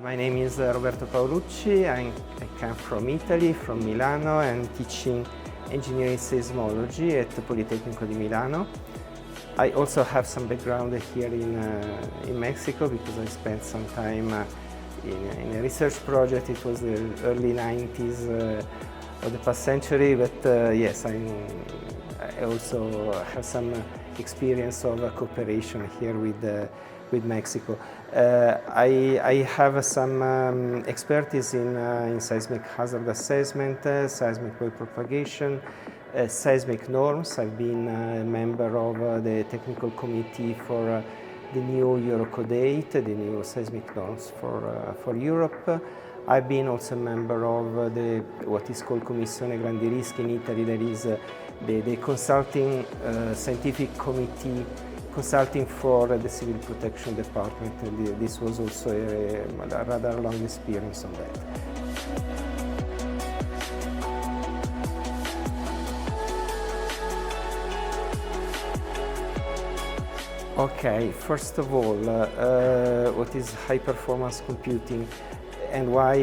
My name is Roberto Paolucci. I come from Italy, from Milano, and teaching engineering seismology at the Politecnico di Milano. I also have some background here in Mexico because I spent some time in a research project. It was the early 90s of the past century, but yes, I also have some experience of cooperation here with Mexico. I have some expertise in seismic hazard assessment, seismic wave propagation, seismic norms. I've been a member of the technical committee for the new Eurocode 8, the new seismic norms for Europe. I've been also a member of what is called Commissione Grandi Rischi in Italy. That is the consulting scientific committee consulting for the Civil Protection Department. And this was also a rather long experience on that. Okay, first of all, what is high performance computing and why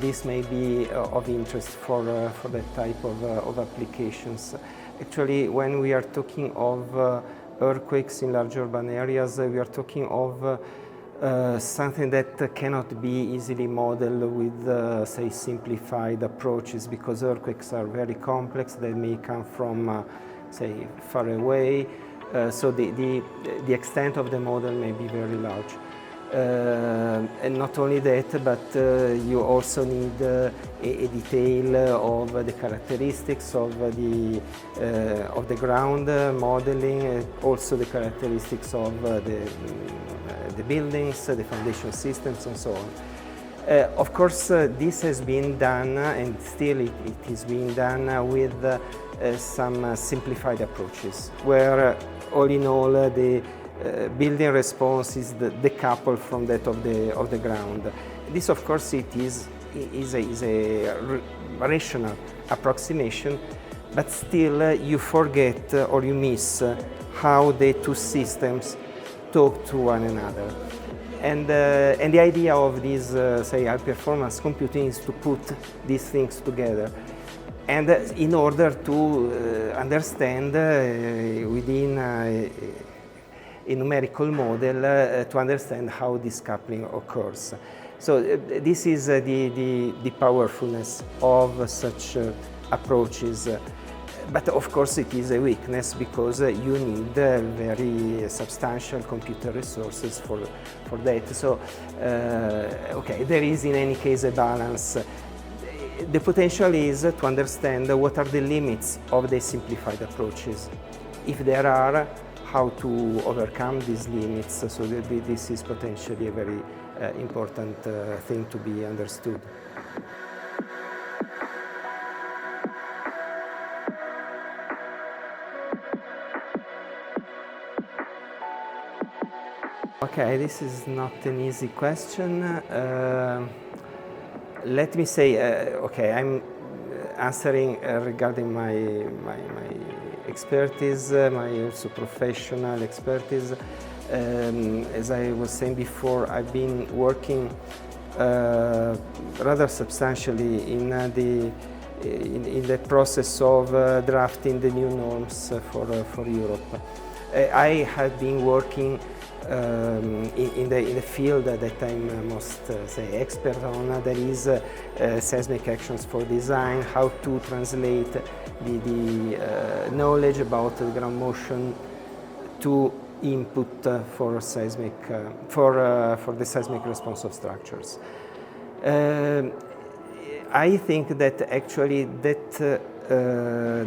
this may be of interest for that type of applications. Actually, when we are talking of earthquakes in large urban areas, we are talking of something that cannot be easily modeled with, say, simplified approaches, because earthquakes are very complex. They may come from, say, far away. So the extent of the model may be very large. And not only that, but you also need a detail of the characteristics of the ground modeling, also the characteristics of the buildings, the foundation systems, and so on. Of course, this has been done, and still it is being done with some simplified approaches, where all in all the building response is decoupled from that of the ground. This, of course, it is a rational approximation, but still you forget or you miss how the two systems talk to one another. And the idea of this, say, high-performance computing is to put these things together, and in order to understand within a numerical model to understand how this coupling occurs. So this is the powerfulness of such approaches. But of course it is a weakness, because you need very substantial computer resources for that. So okay, there is in any case a balance. The potential is to understand what are the limits of the simplified approaches. If there are, how to overcome these limits, so this is potentially a very important thing to be understood. Okay, this is not an easy question. Let me say, okay, I'm answering regarding my expertise, my also professional expertise. As I was saying before, I've been working rather substantially in the process of drafting the new norms for Europe. I have been working in the field that I'm most say expert on, that is seismic actions for design, how to translate the knowledge about the ground motion to input for seismic for the seismic response of structures. I think that actually that the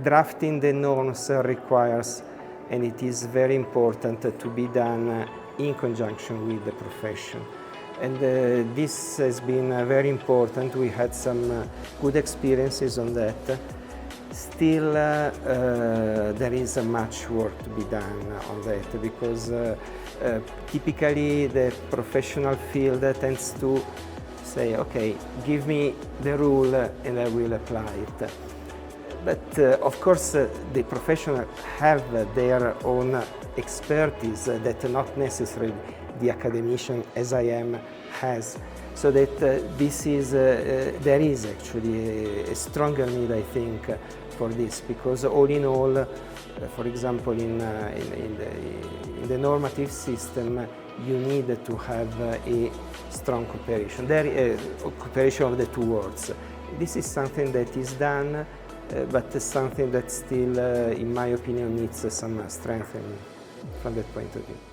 drafting the norms requires, and it is very important to be done in conjunction with the profession. And this has been very important. We had some good experiences on that. Still, there is much work to be done on that, because typically the professional field tends to say, okay, give me the rule and I will apply it. But of course, the professionals have their own expertise that not necessarily the academician as I am has. So that there is actually a stronger need, I think, for this, because all in all, for example, in the normative system, you need to have a strong cooperation. Cooperation of the two worlds. This is something that is done, but something that still, in my opinion, needs some strengthening from that point of view.